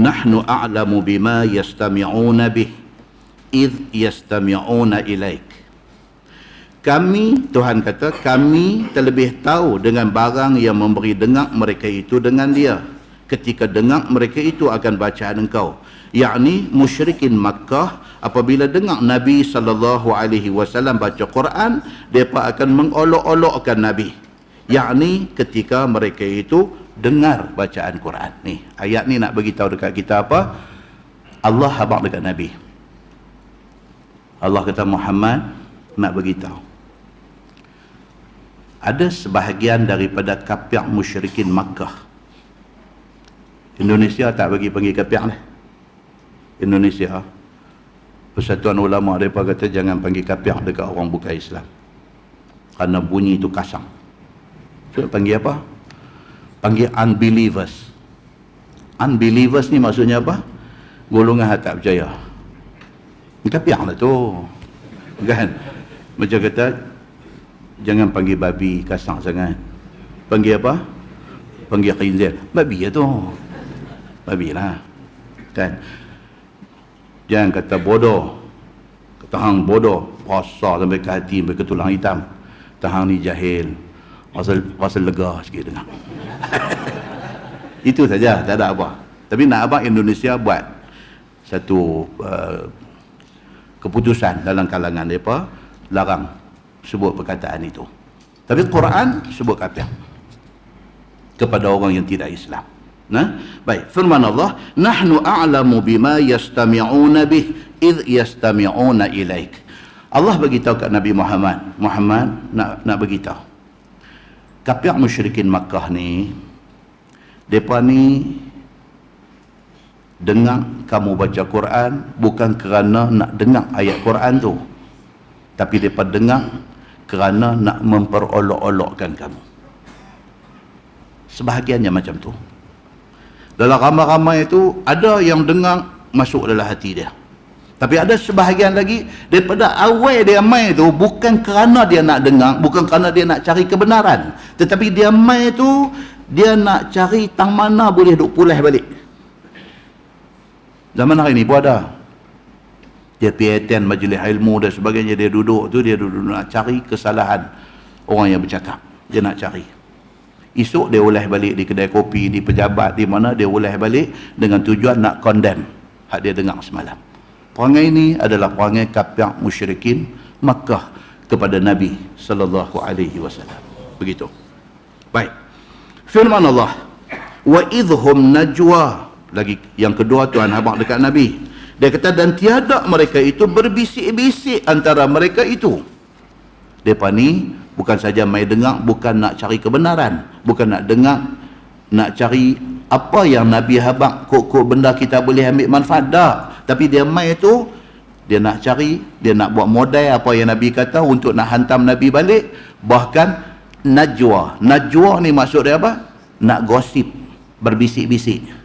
nahnu a'lamu bima yastami'una bih idh yastami'una ilaik. Kami, Tuhan kata, kami terlebih tahu dengan barang yang memberi dengar mereka itu dengan dia ketika dengar mereka itu akan bacaan engkau, yakni musyrikin Makkah. Apabila dengar Nabi SAW baca Quran, mereka akan mengolok-olokkan Nabi, yakni ketika mereka itu dengar bacaan Quran. Ni ayat ni nak bagi tahu dekat kita apa? Allah habaq dekat Nabi. Allah kata Muhammad nak bagi tahu ada sebahagian daripada kafir musyrikin Makkah. Indonesia tak bagi panggil kafir lah. Indonesia, Persatuan Ulama mereka kata jangan panggil kafir dekat orang bukan Islam, kerana bunyi itu kasar. So panggil apa? Panggil unbelievers. Unbelievers ni maksudnya apa? Golongan yang tak percaya. Kafir lah tu, kan? Macam kata jangan panggil babi, kasar sangat. Panggil apa? Panggil khinzir. Babi lah tu, babi lah, kan? Jangan kata bodoh. Kata hang bodoh, rasa sampai ke hati, sampai ke tulang hitam. Tahang ni jahil, rasa lega sikit dengar. Itu saja, tak ada apa. Tapi nak apa Indonesia buat satu keputusan dalam kalangan mereka, larang sebut perkataan itu. Tapi Quran sebut kafir kepada orang yang tidak Islam. Nah, baik, firman Allah, nahnu a'lamu bima yastami'una bih idh yastami'una ilaik. Allah bagi tahu kat Nabi Muhammad, Muhammad nak bagi tahu. Kafir musyrikin Makkah ni, depa ni dengar kamu baca Quran bukan kerana nak dengar ayat Quran tu, tapi depa dengar kerana nak memperolok-olokkan kamu. Sebahagiannya macam tu. Dalam ramai-ramai itu ada yang dengar masuk dalam hati dia. Tapi ada sebahagian lagi daripada awal dia mai tu bukan kerana dia nak dengar, bukan kerana dia nak cari kebenaran, tetapi dia mai tu dia nak cari tang mana boleh duk pulih balik. Zaman hari ni pun ada. Dia pergi attend majlis ilmu dan sebagainya, dia duduk nak cari kesalahan orang yang bercakap, dia nak cari. Esok dia ulah balik di kedai kopi, di pejabat, di mana dia ulah balik dengan tujuan nak condemn hak dia dengar semalam. Perangai ini adalah perangai kafir musyrikin Makkah kepada Nabi sallallahu alaihi wasallam. Begitu. Baik. Firman Allah, wa idhum najwa. Lagi yang kedua Tuhan habaq dekat Nabi. Dia kata dan tiada mereka itu berbisik-bisik antara mereka itu. Mereka ni bukan saja mai dengar, bukan nak cari kebenaran, bukan nak dengar, nak cari apa yang Nabi habaq, kok benda kita boleh ambil manfaat, dah. Tapi dia mai tu, dia nak cari, dia nak buat modal apa yang Nabi kata untuk nak hantam Nabi balik. Bahkan najwa. Najwa ni maksud dia apa? Nak gosip, berbisik-bisik.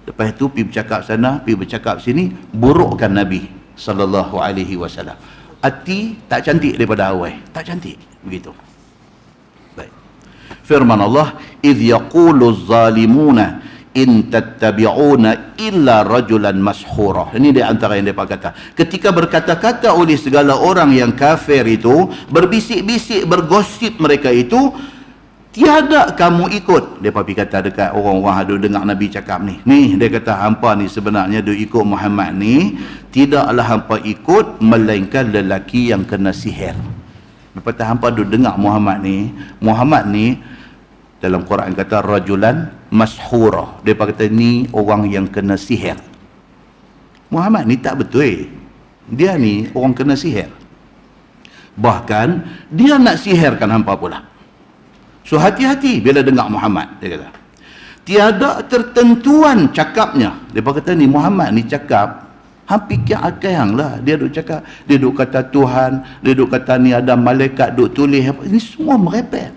Lepas itu pergi bercakap sana, pergi bercakap sini, burukkan Nabi sallallahu alaihi wasallam. Hati tak cantik daripada awal, tak cantik, begitu. Baik. Firman Allah, idh yaqulu zalimuna in tattabi'una illa rajulan mashura. Ini di antara yang mereka kata. Ketika berkata-kata oleh segala orang yang kafir itu, berbisik-bisik, bergosip mereka itu, tiada kamu ikut. Dia pergi kata dekat orang-orang ada dengar Nabi cakap ni. Ni dia kata hampa ni sebenarnya dia ikut Muhammad ni, tidaklah hampa ikut melainkan lelaki yang kena sihir. Lepas tu hampa duk dengar Muhammad ni dalam Quran kata rajulan mashura. Dia kata ni orang yang kena sihir. Muhammad ni tak betul. Dia ni orang kena sihir. Bahkan dia nak sihirkan hampa pula. So hati-hati bila dengar Muhammad, dia kata. Tiada tertentuan cakapnya. Dia kata ni Muhammad ni cakap hampir akal lah. Dia duk cakap, dia duk kata Tuhan, dia duk kata ni ada malaikat duk tulis apa. Ini semua merepek.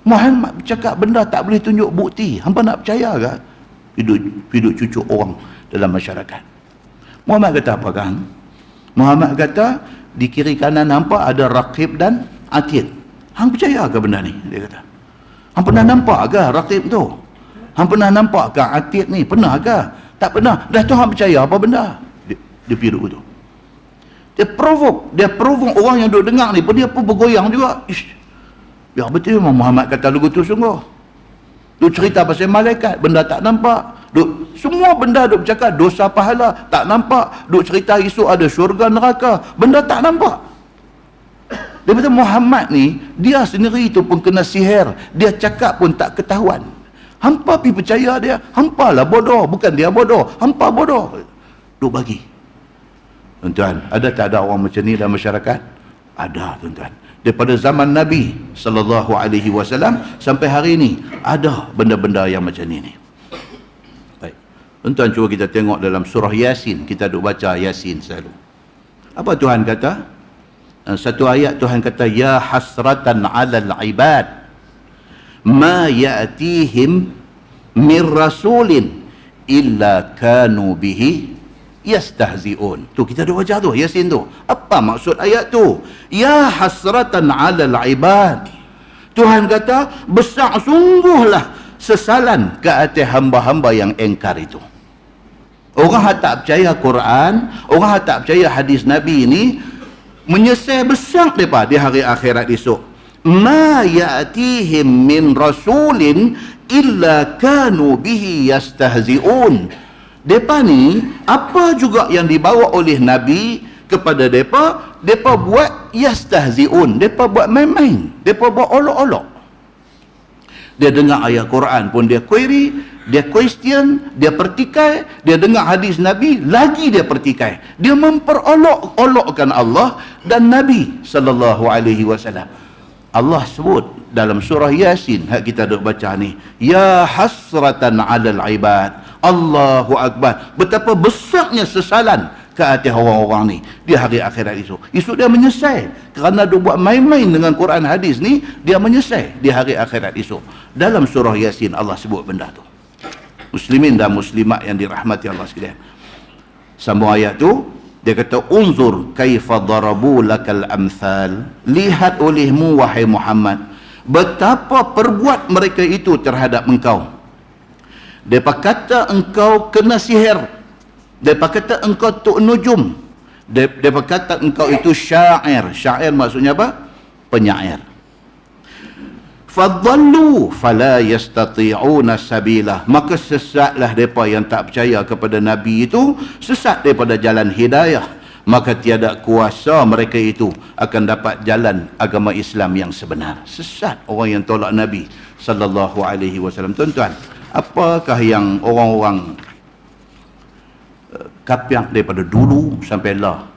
Muhammad cakap benda tak boleh tunjuk bukti. Hampa nak percaya ke? Hidup cucuk orang dalam masyarakat. Muhammad kata apa kan? Muhammad kata di kiri kanan hampa ada Raqib dan Atid. Hang percaya ke benda ni? Dia kata. Hang pernah nampak ke Raqib tu? Hang pernah nampak ke Atiq ni? Pernah ke? Tak pernah. Dah tu hang percaya apa benda? Dia pergi duduk tu. Dia provoke orang yang duduk dengar ni pun, dia pun bergoyang juga. Ish, ya betul Imam Muhammad kata lagu tu sungguh. Duk cerita pasal malaikat, benda tak nampak. Semua benda duk bercakap dosa pahala, tak nampak. Duk cerita esok ada syurga neraka, benda tak nampak. Dia kata Muhammad ni, dia sendiri tu pun kena sihir. Dia cakap pun tak ketahuan. Hampa pergi percaya dia. Hampa lah bodoh, bukan dia bodoh. Hampa bodoh. Duk bagi. Tuan-tuan, ada tak ada orang macam ni dalam masyarakat? Ada, tuan-tuan. Daripada zaman Nabi SAW sampai hari ini, ada benda-benda yang macam ni. Baik. Tuan-tuan, cuba kita tengok dalam surah Yasin. Kita duk baca Yasin selalu. Apa Tuhan kata? Satu ayat Tuhan kata, ya hasratan 'alal 'ibad ma ya'tihim min rasulin illa kanu bihi yastahzi'un. Tu kita dah baca tu Yasin tu. Apa maksud ayat tu? Ya hasratan 'alal 'ibad. Tuhan kata besar sungguhlah sesalan ke atas hamba-hamba yang engkar itu. Orang yang tak percaya Quran, orang yang tak percaya hadis Nabi ni, menyesal besar mereka di hari akhirat esok. Ma ya'tihim min rasulin illa kanu bihi yastahzi'un. Depa ni, apa juga yang dibawa oleh Nabi kepada depa, depa buat yastahzi'un. Depa buat main-main. Depa buat olok-olok. Dia dengar ayat Quran pun dia query, dia question, dia pertikai, dia dengar hadis Nabi, lagi dia pertikai. Dia memperolok-olokkan Allah dan Nabi SAW. Allah sebut dalam surah Yasin, hak kita duk baca ni, ya hasratan 'alal 'ibad. Allahu Akbar. Betapa besarnya sesalan ke atas orang-orang ni di hari akhirat esok. Esok dia menyesal kerana dia buat main-main dengan Quran hadis ni, dia menyesal di hari akhirat esok. Dalam surah Yasin Allah sebut benda tu. Muslimin dan muslimat yang dirahmati Allah sekalian. Sambung ayat tu, dia kata unzur kaifa darabu lakal amsal. Lihat olehmu wahai Muhammad, betapa perbuat mereka itu terhadap engkau. Mereka kata engkau kena sihir. Mereka kata engkau tuk nujum. Mereka kata engkau itu syair. Syair maksudnya apa? Penyair. Fadhallu fala yastati'una sabila. Maka sesatlah mereka yang tak percaya kepada Nabi itu, sesat daripada jalan hidayah. Maka tiada kuasa mereka itu akan dapat jalan agama Islam yang sebenar. Sesat orang yang tolak Nabi SAW. Tuan-tuan, apakah yang orang-orang kapiak daripada dulu sampai lah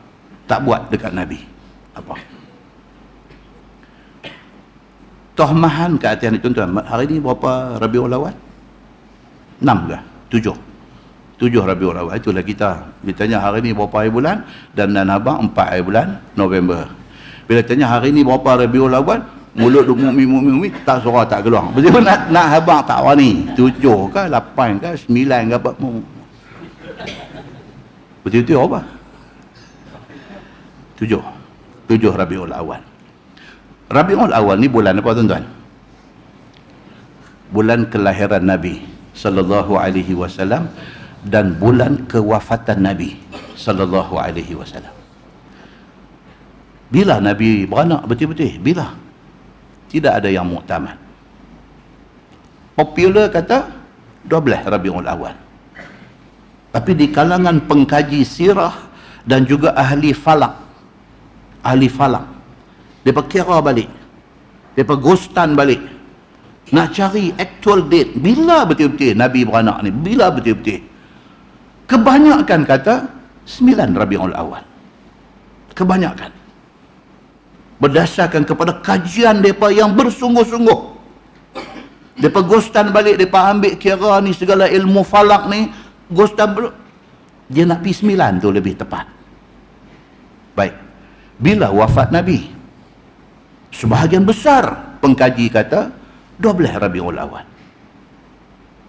tak buat dekat Nabi? Apa? Tohmahan ke atas ni, tuan-tuan. Hari ni berapa Rabiul Awal? 6 ke? 7 Rabiul Awal. Itulah kita. Bila tanya hari ni berapa hari bulan, dan abang 4 hari bulan November. Bila tanya hari ni berapa Rabiul Awal, mulut mumi tak suara tak keluar. Betul nak abang tak wani 7 ke 8 ke 9 ke apa. Betul-betul apa? 7 Rabiul Awal. Rabiul Awal ni bulan apa tuan-tuan? Bulan kelahiran Nabi sallallahu alaihi wasallam dan bulan kewafatan Nabi sallallahu alaihi wasallam. Bila Nabi beranak betul-betul? Bila? Tidak ada yang muktamad. Popular kata 12 Rabiul Awal. Tapi di kalangan pengkaji sirah dan juga ahli falak, mereka kira balik, mereka ghostan balik, nak cari actual date, bila betul-betul Nabi beranak ni, bila betul-betul. Kebanyakan kata 9 Rabiul Awal. Kebanyakan berdasarkan kepada kajian mereka yang bersungguh-sungguh. Mereka ghostan balik, mereka ambil kira ni segala ilmu falak ni, ghostan balik. Dia nak pergi 9 tu lebih tepat. Baik, bila wafat Nabi? Sebahagian besar pengkaji kata 12 Rabiul Awal.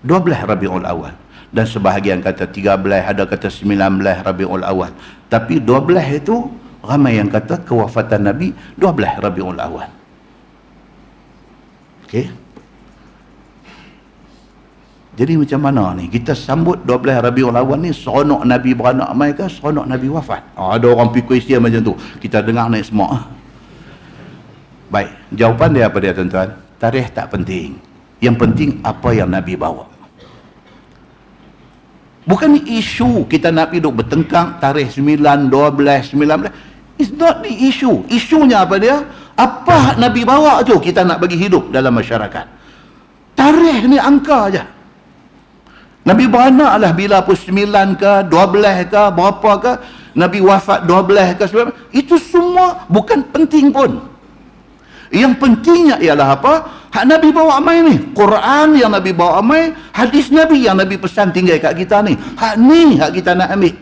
12 Rabiul Awal. Dan sebahagian kata 13, ada kata 19 Rabiul Awal. Tapi 12 itu ramai yang kata kewafatan Nabi 12 Rabiul Awal. Okey. Jadi macam mana ni? Kita sambut 12 Rabiul Awal ni seronok Nabi beranak mai ke seronok Nabi wafat? Ada orang pergi question macam tu. Kita dengar naik semua. Baik, jawapan dia apa dia tuan-tuan? Tarikh tak penting. Yang penting apa yang Nabi bawa. Bukan isu kita nak duduk bertengkang tarikh 9, 12, 19. It's not the issue. Isunya apa dia? Apa Nabi bawa tu kita nak bagi hidup dalam masyarakat. Tarikh ni angka aja. Nabi beranak lah bila pun 9 ke, 12 ke, berapa ke, Nabi wafat 12 ke, 19. Itu semua bukan penting pun. Yang pentingnya ialah apa? Hak Nabi bawa amai ni. Quran yang Nabi bawa amai, hadis Nabi yang Nabi pesan tinggal kat kita ni. Hak ni hak kita nak ambil.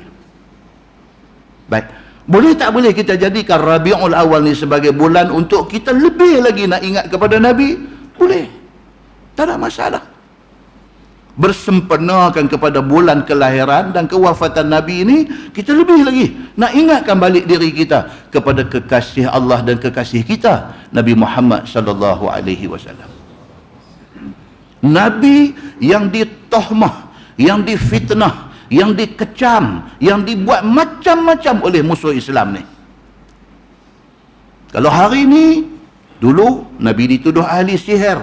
Baik. Boleh tak boleh kita jadikan Rabiul Awal ni sebagai bulan untuk kita lebih lagi nak ingat kepada Nabi? Boleh. Tak ada masalah. Bersempenakan kepada bulan kelahiran dan kewafatan Nabi ini, kita lebih lagi nak ingatkan balik diri kita kepada kekasih Allah dan kekasih kita, Nabi Muhammad sallallahu alaihi wasallam. Nabi yang ditohmah, yang difitnah, yang dikecam, yang dibuat macam-macam oleh musuh Islam ni. Kalau hari ni, dulu Nabi dituduh ahli sihir,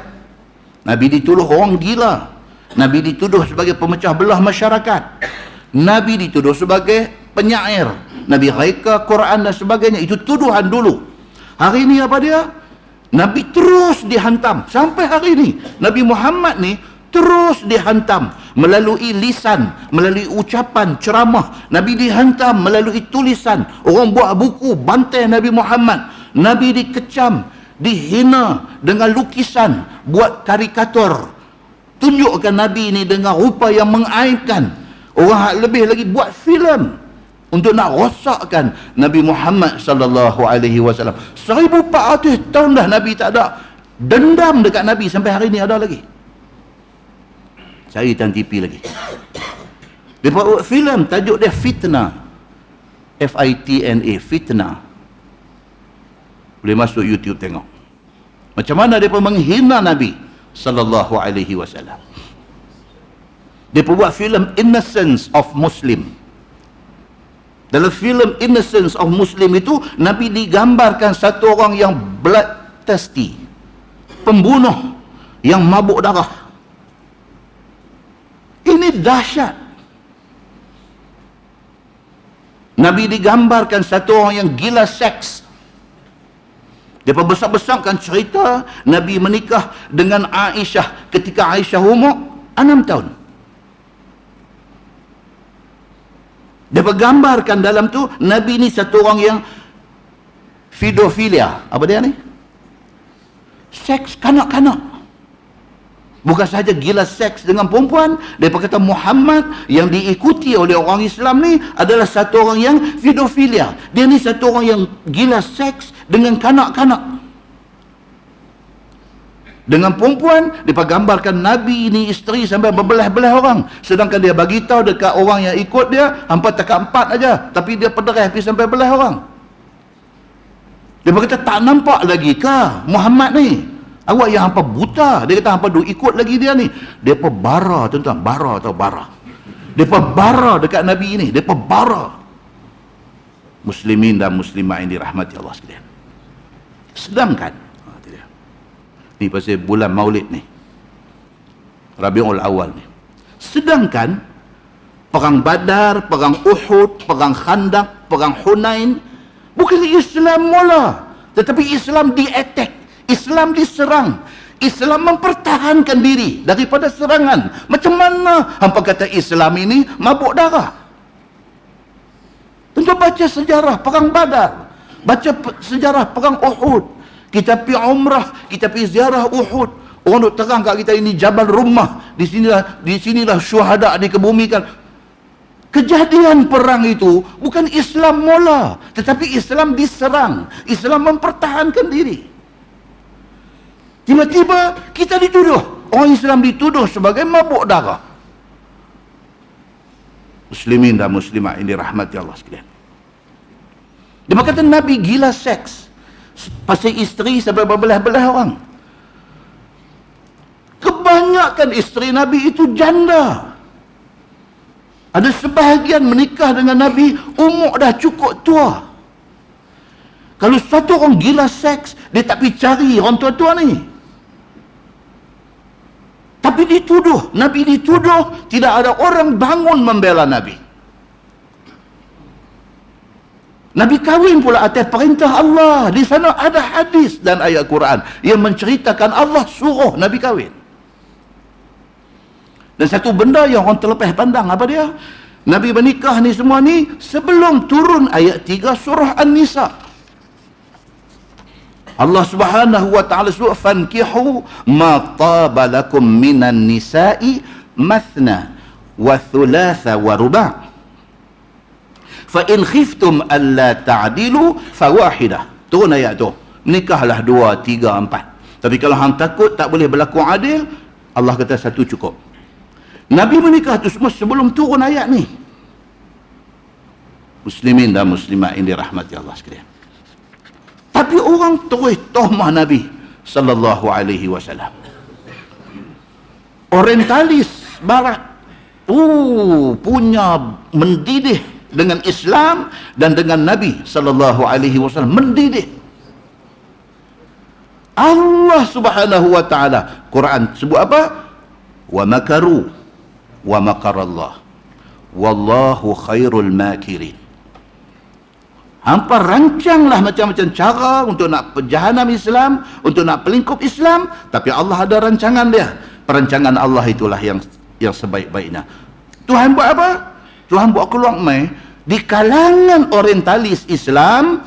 Nabi dituduh orang gila, Nabi dituduh sebagai pemecah belah masyarakat, Nabi dituduh sebagai penyair, Nabi reka Quran dan sebagainya. Itu tuduhan dulu. Hari ini apa dia? Nabi terus dihantam. Sampai hari ini Nabi Muhammad ni terus dihantam melalui lisan, melalui ucapan ceramah. Nabi dihantam melalui tulisan. Orang buat buku bantai Nabi Muhammad. Nabi dikecam, dihina dengan lukisan, buat karikatur, tunjukkan Nabi ni dengan rupa yang mengaibkan. Orang lebih lagi buat filem untuk nak rosakkan Nabi Muhammad sallallahu alaihi wasallam. 1400 tahun dah Nabi tak ada. Dendam dekat Nabi sampai hari ni ada lagi. Cari tan TV lagi. Dia buat filem tajuk dia Fitnah. F-I-T-N-A, Fitnah. Boleh masuk YouTube tengok. Macam mana dia menghina Nabi sallallahu alaihi wasallam. Dia buat filem Innocence of Muslim. Dalam filem Innocence of Muslim itu, Nabi digambarkan satu orang yang bloodthirsty, pembunuh yang mabuk darah. Ini dahsyat. Nabi digambarkan satu orang yang gila seks. Dia besar-besarkan cerita Nabi menikah dengan Aisyah ketika Aisyah umur 6 tahun. Dia bergambarkan dalam tu Nabi ni satu orang yang pedofilia. Apa dia ni? Seks kanak-kanak. Bukan sahaja gila seks dengan perempuan. Dia berkata Muhammad yang diikuti oleh orang Islam ni adalah satu orang yang pedofilia. Dia ni satu orang yang gila seks dengan kanak-kanak. Dengan perempuan, dia gambarkan Nabi ni isteri sampai berbelah-belah orang. Sedangkan dia bagi tahu dekat orang yang ikut dia, hampa takat 4 aja, tapi dia pederah pergi sampai belah orang. Dia berkata, tak nampak lagi kah Muhammad ni? Awak yang hampa buta. Dia kata hampa duk ikut lagi dia ni. Depa bara, tuan-tuan, bara atau bara. Depa bara dekat Nabi ni, depa bara. Muslimin dan muslimah yang dirahmati Allah sekalian. Sedangkan ni pasal bulan Maulid ni, Rabiul Awal ni. Sedangkan perang Badar, perang Uhud, perang Khandaq, perang Hunain, bukan Islam mula, tetapi Islam di-attack, Islam diserang, Islam mempertahankan diri daripada serangan. Macam mana hampa kata Islam ini mabuk darah? Tentu baca sejarah perang Badar, baca sejarah perang Uhud. Kita pergi umrah, kita pergi ziarah Uhud. Orang duk terang kat kita ini Jabal Rummah. Di sinilah syuhada dikebumikan. Kejadian perang itu bukan Islam mula, tetapi Islam diserang. Islam mempertahankan diri. Tiba-tiba kita dituduh. Orang Islam dituduh sebagai mabuk darah. Muslimin dan muslimat ini rahmati Allah sekalian. Dia berkata Nabi gila seks. Pasal isteri sampai berbelah-belah orang. Kebanyak Kebanyakan isteri Nabi itu janda. Ada sebahagian menikah dengan Nabi, umur dah cukup tua. Kalau satu orang gila seks, dia tak pergi cari orang tua-tua ni. Tapi dituduh, Nabi dituduh, tidak ada orang bangun membela Nabi. Nabi kahwin pula atas perintah Allah. Di sana ada hadis dan ayat Quran yang menceritakan Allah suruh Nabi kahwin. Dan satu benda yang orang terlepas pandang, apa dia? Nabi menikah ni semua ni sebelum turun ayat 3 surah An-Nisa. Allah Subhanahu wa taala suruh fankihu ma taba lakum minan nisa'i mathna wa thulatha wa ruba'. Fa in khiftum alla ta'dilu fawahidah. Turun ayat tu. Menikahlah 2, 3, 4. Tapi kalau hang takut tak boleh berlaku adil, Allah kata satu cukup. Nabi menikah tu semua sebelum turun ayat ni. Muslimin dan muslimat yang dirahmati Allah sekalian. Tapi orang terus tohmah Nabi sallallahu alaihi wasallam. Orientalis barat punya mendidih dengan Islam dan dengan Nabi sallallahu alaihi wasallam, mendidih. Allah Subhanahu wa taala Quran sebut apa? Wa makaru wa makarallah wallahu khairul makirin. Hampa rancanglah macam-macam cara untuk nak penjahanam Islam, untuk nak pelingkup Islam, tapi Allah ada rancangan dia. Perancangan Allah itulah yang sebaik-baiknya. Tuhan buat apa? Tuhan buat keluar mai di kalangan orientalis Islam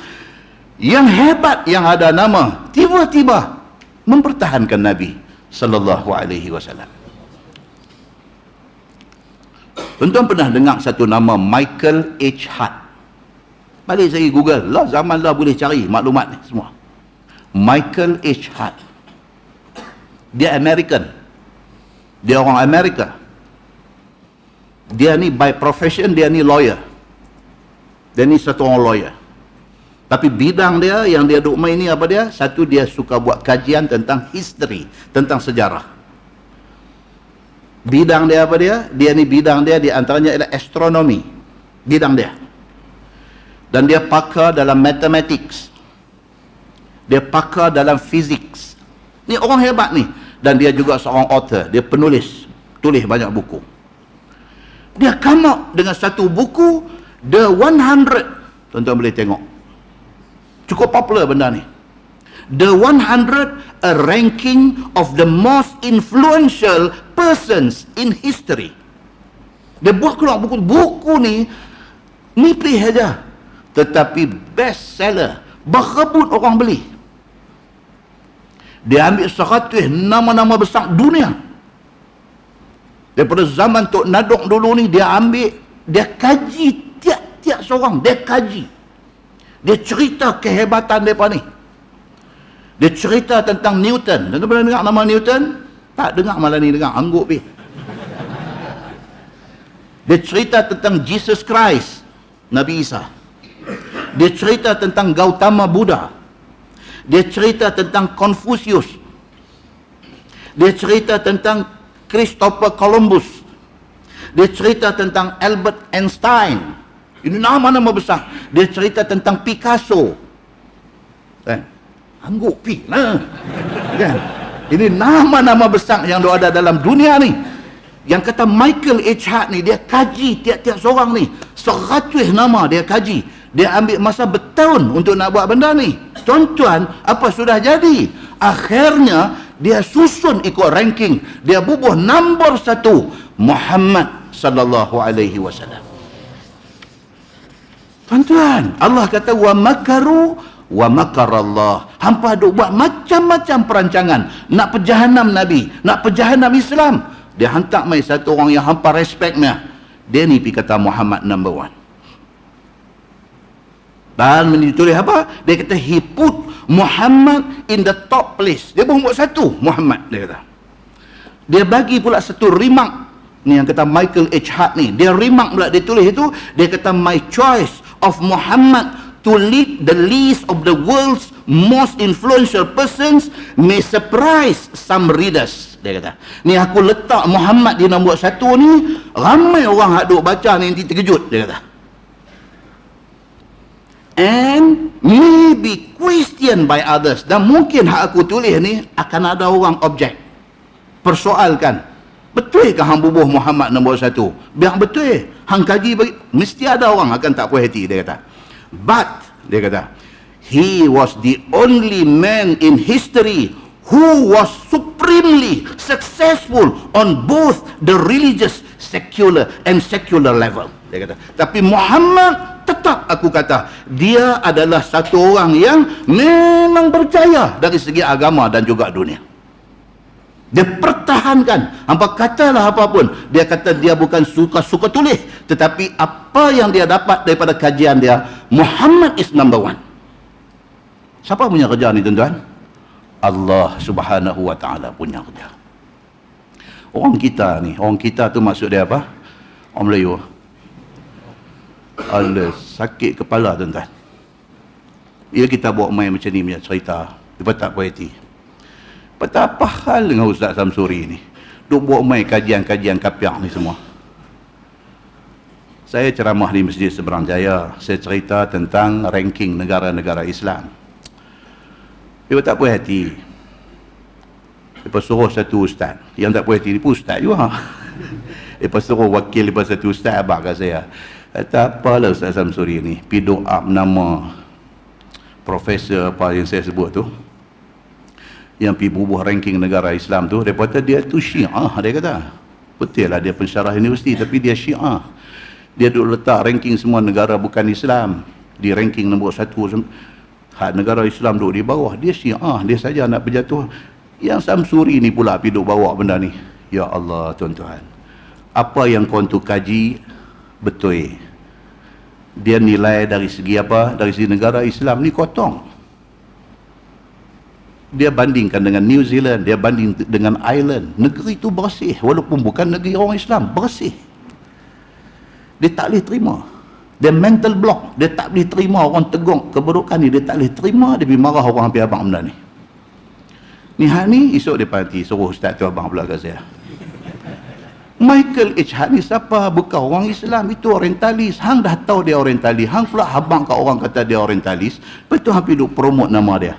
yang hebat, yang ada nama, tiba-tiba mempertahankan Nabi sallallahu alaihi wasallam. Tuan-tuan pernah dengar satu nama Michael H. Hart? Balik saya Google lah, zaman lah boleh cari maklumat ni semua. Michael H. Hart, dia American, dia orang Amerika. Dia ni by profession dia ni lawyer, dia ni satu orang lawyer. Tapi bidang dia yang dia duk main ni apa dia? Satu, dia suka buat kajian tentang history, tentang sejarah. Bidang dia apa dia? Dia ni bidang dia di antaranya adalah astronomi, bidang dia. Dan dia pakar dalam mathematics, dia pakar dalam physics. Ni orang hebat ni. Dan dia juga seorang author, dia penulis, tulis banyak buku. Dia come out dengan satu buku, The 100. Tuan-tuan boleh tengok, cukup popular benda ni. The 100, a ranking of the most influential persons in history. Dia buat keluar buku ni nipis saja, tetapi best seller, berebut orang beli. Dia ambil 100 nama-nama besar dunia daripada zaman Tok Nadok dulu ni. Dia ambil, dia kaji tiap-tiap seorang, dia kaji, dia cerita kehebatan mereka ni. Dia cerita tentang Newton. Tuan-tuan pernah dengar nama Newton? Tak dengar, malah ni dengar, angguk pergi. Dia cerita tentang Jesus Christ, Nabi Isa. Dia cerita tentang Gautama Buddha. Dia cerita tentang Confucius. Dia cerita tentang Christopher Columbus. Dia cerita tentang Albert Einstein. Ini nama-nama besar. Dia cerita tentang Picasso. Kan? Angguk pi lah. Kan? Ini nama-nama besar yang ada dalam dunia ni. Yang kata Michael H. Hart ni, dia kaji tiap-tiap seorang ni. 100 nama dia kaji. Dia ambil masa bertahun untuk nak buat benda ni. Tuan-tuan, apa sudah jadi? Akhirnya dia susun ikut ranking. Dia bubuh nombor 1, Muhammad sallallahu alaihi wasallam. Tuan-tuan, Allah kata wa makaru wa makarallah. Hampa duk buat macam-macam perancangan nak perjahanam Nabi, nak perjahanam Islam. Dia hantar mai satu orang yang hampa respectnya. Dia ni pergi kata Muhammad number 1. Dan ditulis apa? Dia kata he put Muhammad in the top place. Dia pun buat satu Muhammad, dia kata. Dia bagi pula satu remark ni yang kata Michael H. Hart ni. Dia remark pula, dia tulis itu, dia kata my choice of Muhammad to lead the list of the world's most influential persons may surprise some readers. dia kata. Ni aku letak Muhammad di nombor 1 ni, ramai orang hak duk baca ni nanti terkejut, dia kata. And maybe question by others, dan mungkin hak aku tulis ni akan ada orang objek, persoalkan, betul ke hang bubuh Muhammad nombor 1? Biar betul, hang kaji bagi, mesti ada orang akan tak puas hati, dia kata. But dia kata, he was the only man in history who was supremely successful on both the religious, secular and secular level. Dia kata, tapi Muhammad tetap aku kata, dia adalah satu orang yang memang berjaya dari segi agama dan juga dunia. Dia pertahankan, hampa katalah apapun, dia kata dia bukan suka-suka tulis, tetapi apa yang dia dapat daripada kajian dia, Muhammad is number 1. Siapa punya kerja ni tuan-tuan? Allah Subhanahu wa ta'ala punya kerja. Orang kita tu maksud dia apa? Orang Melayu. Alah, sakit kepala tuan-tuan. Bila kita buat main macam ni punya cerita, dia tak puas hati. Apa hal dengan Ustaz Samsuri ni? Duk buat main kajian-kajian kapiak ni semua. Saya ceramah di Masjid Seberang Jaya. Saya cerita tentang ranking negara-negara Islam. Dia tak puas hati. Lepas suruh satu ustaz. Yang tak puas hati ni pun ustaz juga. Lepas suruh wakil lepas satu ustaz abang kat saya. Kata, apalah Ustaz Samsuri ni, pergi doa nama profesor apa yang saya sebut tu, yang pergi bubuh ranking negara Islam tu, dia kata dia tu Syiah, dia kata. Betul lah dia pensyarah universiti, tapi dia Syiah. Dia duk letak ranking semua negara bukan Islam di ranking nombor 1. Hak negara Islam duk di bawah, dia Syiah, dia saja nak berjatuh. Yang Samsuri ni pula pergi duk bawa benda ni. Ya Allah tuan-tuan, apa yang kau tu kaji betul, dia nilai dari segi apa? Dari segi negara Islam ni kotong. Dia bandingkan dengan New Zealand, dia banding dengan Ireland. Negeri itu bersih, walaupun bukan negeri orang Islam, bersih. Dia tak boleh terima. Dia mental block, dia tak boleh terima orang tegur keburukan ni, dia tak boleh terima, dia pergi marah orang hampir abang benda ni. Ni hal ni, esok dia panti suruh ustaz tu abang pula kat saya. Michael H. Hart ni siapa? Bukan orang Islam, itu orientalis. Hang dah tahu dia orientalis, hang pula habang kat orang kata dia orientalis, lepas tu hang pergi duk promote nama dia.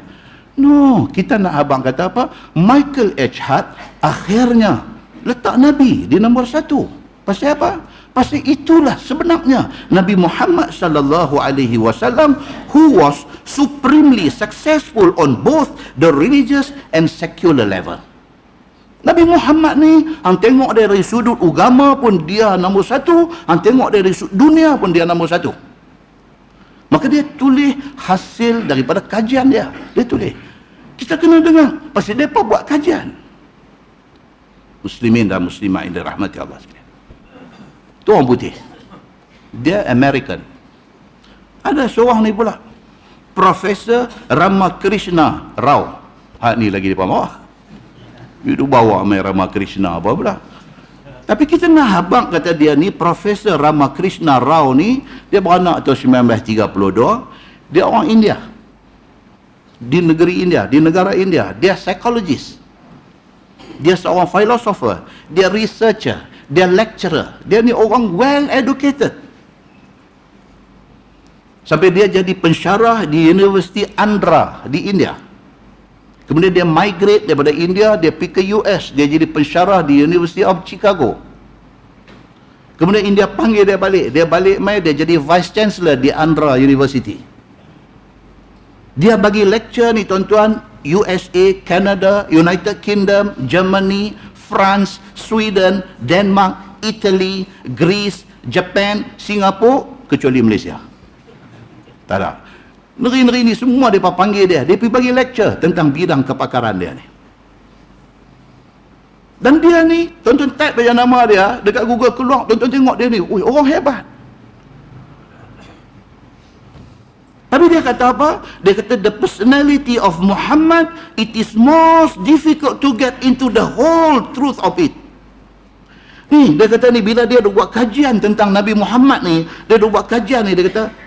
No, kita nak abang kata apa? Michael H. Hart akhirnya letak Nabi di nombor 1. Pasal apa? Pasal itulah sebenarnya Nabi Muhammad sallallahu alaihi wasallam who was supremely successful on both the religious and secular level. Nabi Muhammad ni, hang tengok dari sudut agama pun dia nombor 1, hang tengok dari sudut dunia pun dia nombor 1. Maka dia tulis hasil daripada kajian dia. Dia tulis. Kita kena dengar, pasal mereka buat kajian. Muslimin dan muslimat yang dirahmati Allah sekalian. Itu orang putih. Dia American. Ada seorang ni pula, Profesor Ramakrishna Rao. Hak ni lagi di bawah. Itu bawa main Ramakrishna apa pula. Tapi kita nak habang kata dia ni, Profesor Ramakrishna Rao ni, dia beranak tahun 1932. Dia orang India. Di negeri India, di negara India. Dia psychologist. Dia seorang philosopher. Dia researcher. Dia lecturer. Dia ni orang well educated. Sampai dia jadi pensyarah di University Andhra di India. Kemudian dia migrate daripada India, dia pergi ke US, dia jadi pensyarah di University of Chicago. Kemudian India panggil dia balik mai, dia jadi Vice Chancellor di Andhra University. Dia bagi lecture ni tuan-tuan, USA, Canada, United Kingdom, Germany, France, Sweden, Denmark, Italy, Greece, Japan, Singapura, kecuali Malaysia. Tak ada. Negeri-negeri ni semua dia panggil dia pergi bagi lecture tentang bidang kepakaran dia ni. Dan dia ni, tuan-tuan type baca nama dia dekat Google keluar, tuan-tuan tengok dia ni, orang hebat. Tapi dia kata apa? Dia kata the personality of Muhammad, it is most difficult to get into the whole truth of it. Ni, dia kata ni, bila dia buat kajian tentang Nabi Muhammad ni, dia buat kajian ni, dia kata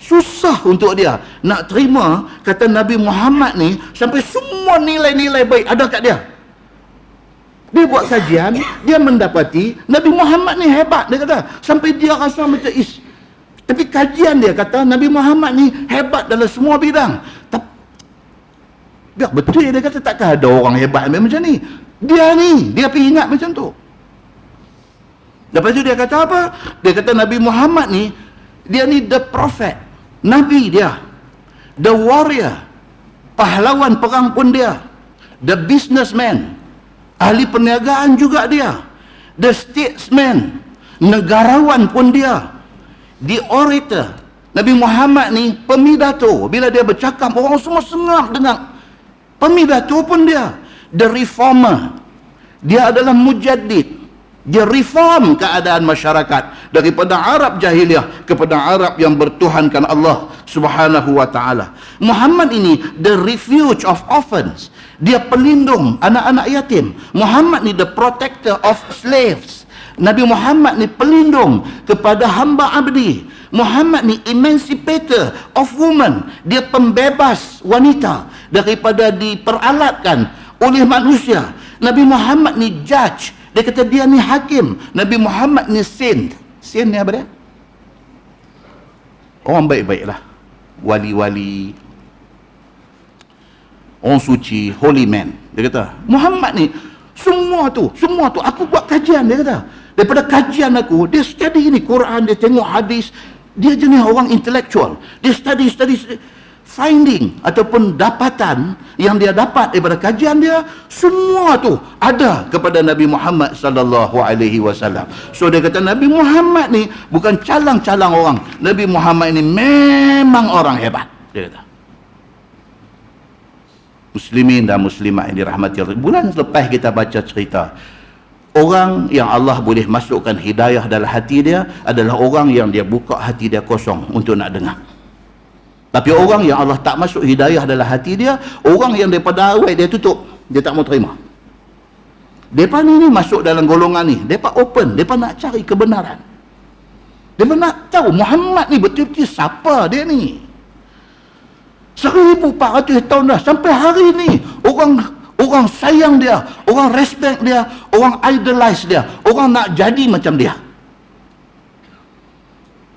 susah untuk dia nak terima kata Nabi Muhammad ni sampai semua nilai-nilai baik ada kat dia. Dia buat kajian, dia mendapati Nabi Muhammad ni hebat, dia kata. Sampai dia rasa macam tapi kajian dia kata Nabi Muhammad ni hebat dalam semua bidang. Biar betul dia kata, takkan ada orang hebat macam ni. Dia pergi ingat macam tu. Lepas tu dia kata apa? Dia kata Nabi Muhammad ni, dia ni the prophet, Nabi dia, the warrior, pahlawan perang pun dia, the businessman, ahli perniagaan juga dia, the statesman, negarawan pun dia, the orator. Nabi Muhammad ni pemidato, bila dia bercakap orang semua sengap dengar. Pemidato pun dia, the reformer, dia adalah mujaddid, dia reform keadaan masyarakat daripada Arab jahiliah kepada Arab yang bertuhankan Allah Subhanahu wa taala. Muhammad ini the refuge of orphans, dia pelindung anak-anak yatim. Muhammad ni the protector of slaves. Nabi Muhammad ni pelindung kepada hamba abdi. Muhammad ni emancipator of women, dia pembebas wanita daripada diperalatkan oleh manusia. Nabi Muhammad ni judge, dia kata dia ni hakim. Nabi Muhammad ni saint. Saint ni apa dia? Orang baik-baik lah, wali-wali, orang suci, holy man. Dia kata Muhammad ni semua tu aku buat kajian. Dia kata daripada kajian aku, dia study ni Quran, dia tengok hadis, dia jenis orang intellectual. Dia study finding ataupun dapatan yang dia dapat daripada kajian dia, semua tu ada kepada Nabi Muhammad sallallahu alaihi wasallam. So dia kata Nabi Muhammad ni bukan calang-calang orang. Nabi Muhammad ni memang orang hebat, dia kata. Muslimin dan muslimat yang dirahmati Allah, bulan selepas kita baca cerita orang yang Allah boleh masukkan hidayah dalam hati dia adalah orang yang dia buka hati dia kosong untuk nak dengar. Tapi orang yang Allah tak masuk hidayah dalam hati dia, orang yang daripada awal dia tutup, dia tak mau terima. Mereka ni masuk dalam golongan ni, mereka open, mereka nak cari kebenaran. Mereka nak tahu Muhammad ni betul-betul siapa dia ni. 1400 tahun dah, sampai hari ni orang sayang dia, orang respect dia, orang idolize dia, orang nak jadi macam dia.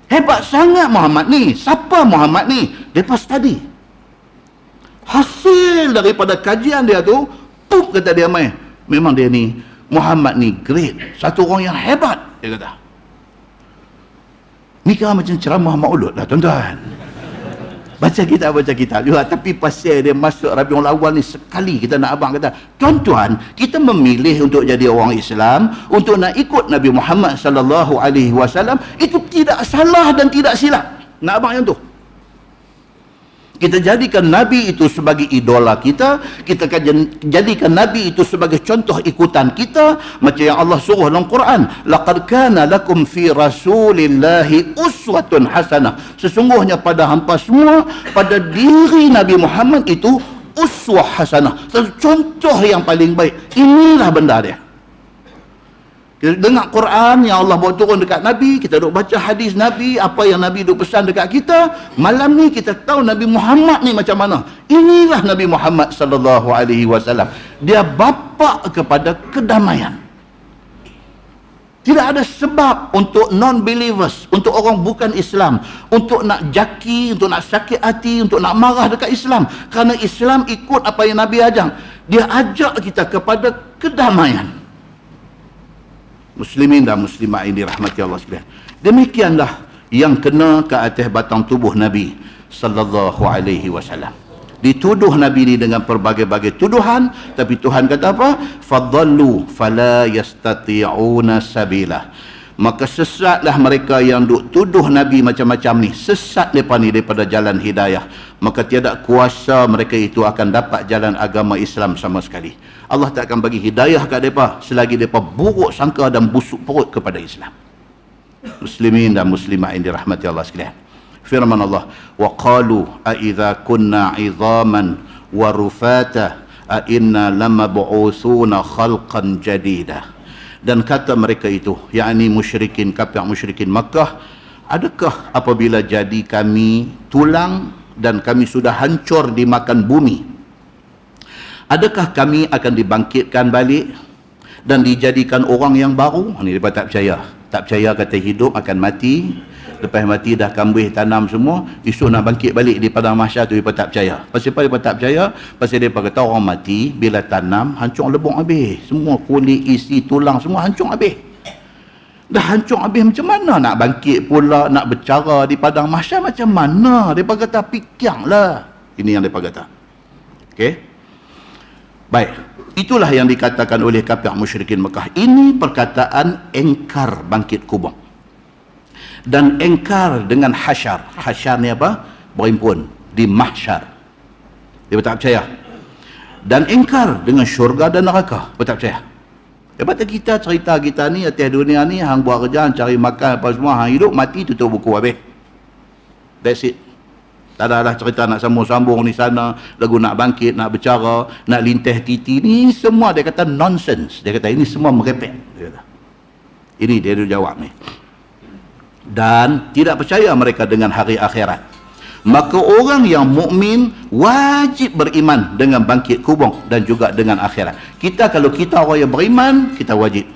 Hebat sangat Muhammad ni. Siapa Muhammad ni? Mereka study. Hasil daripada kajian dia tu, kata dia main, memang dia ni, Muhammad ni great, satu orang yang hebat, dia kata. Ni kan macam ceramah maulud lah tuan-tuan. Baca kitab juga, tapi pasal dia masuk Rabiul Awal ni sekali, kita nak abang kata, tuan-tuan, kita memilih untuk jadi orang Islam, untuk nak ikut Nabi Muhammad sallallahu alaihi wasallam, itu tidak salah dan tidak silap. Nak abang yang tu. Kita jadikan Nabi itu sebagai idola kita, kita jadikan Nabi itu sebagai contoh ikutan kita, macam yang Allah suruh dalam Quran, laqad kana lakum fi rasulillahi uswatun hasanah. Sesungguhnya pada hampa semua, pada diri Nabi Muhammad itu uswah hasanah, satu contoh yang paling baik. Inilah benda dia. Kita dengar Quran yang Allah bawa turun dekat Nabi, kita duk baca hadis Nabi, apa yang Nabi duk pesan dekat kita. Malam ni kita tahu Nabi Muhammad ni macam mana. Inilah Nabi Muhammad sallallahu alaihi wasallam. Dia bapa kepada kedamaian. Tidak ada sebab untuk non-believers, untuk orang bukan Islam, untuk nak jaki, untuk nak sakit hati, untuk nak marah dekat Islam. Kerana Islam ikut apa yang Nabi ajar. Dia ajak kita kepada kedamaian. Muslimin dan muslimat ini rahmati Allah sekalian. Demikianlah yang kena ke atas batang tubuh Nabi sallallahu alaihi wasallam. Dituduh Nabi ini dengan berbagai-bagai tuduhan, tapi Tuhan kata apa? Fadallu fala yastati'una sabila. Maka sesatlah mereka yang duk tuduh Nabi macam-macam ni. Sesat mereka ni daripada jalan hidayah. Maka tiada kuasa mereka itu akan dapat jalan agama Islam sama sekali. Allah tak akan bagi hidayah kat mereka selagi mereka buruk sangka dan busuk perut kepada Islam. Muslimin dan muslimat yang dirahmati Allah sekalian. Firman Allah, wa qalu a idza kunna 'idhaman wa rufata a inna lamab'utsuna khalqan jadida. Dan kata mereka itu, yakni musyrikin kafir, musyrikin Makkah, adakah apabila jadi kami tulang dan kami sudah hancur dimakan bumi, adakah kami akan dibangkitkan balik? dan dijadikan orang yang baru. Ini mereka tak percaya. Tak percaya kata hidup akan mati. Lepas mati dah kambih tanam semua, esok nak bangkit balik di padang mahsyar tu mereka tak percaya. Pasal apa mereka tak percaya? Pasal mereka kata orang mati bila tanam hancur lebur habis. Semua kulit, isi, tulang semua hancur habis. Dah hancur habis, macam mana nak bangkit pula, nak bercara di padang mahsyar macam mana? Mereka kata fikirlah. Ini yang mereka kata. Okey. Baik. Itulah yang dikatakan oleh kafir musyrikin Mekah. Ini perkataan engkar bangkit kubur. Dan engkar dengan hasyar. Hasyar ni apa? Berhimpun di mahsyar. Dia tak percaya. Dan engkar dengan syurga dan neraka. Dia tak percaya. Lepas tu kita cerita kita ni atas dunia ni, hang buat kerja, hang cari makan apa semua, hang hidup mati tutup buku habis. That's it. Tak ada lah cerita nak sambung-sambung ni sana, lagu nak bangkit, nak bercara, nak lintah titi ni, semua dia kata nonsense. Dia kata ini semua merepek. Dia kata. Ini dia jawab ni. Dan tidak percaya mereka dengan hari akhirat. Maka orang yang mukmin wajib beriman dengan bangkit kubur dan juga dengan akhirat. Kalau kita orang yang beriman, kita wajib.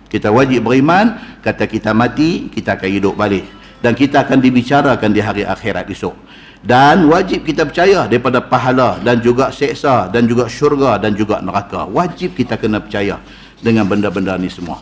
Kita wajib beriman, kata kita mati, kita akan hidup balik. Dan kita akan dibicarakan di hari akhirat esok. Dan wajib kita percaya daripada pahala dan juga seksa dan juga syurga dan juga neraka. Wajib kita kena percaya dengan benda-benda ni semua.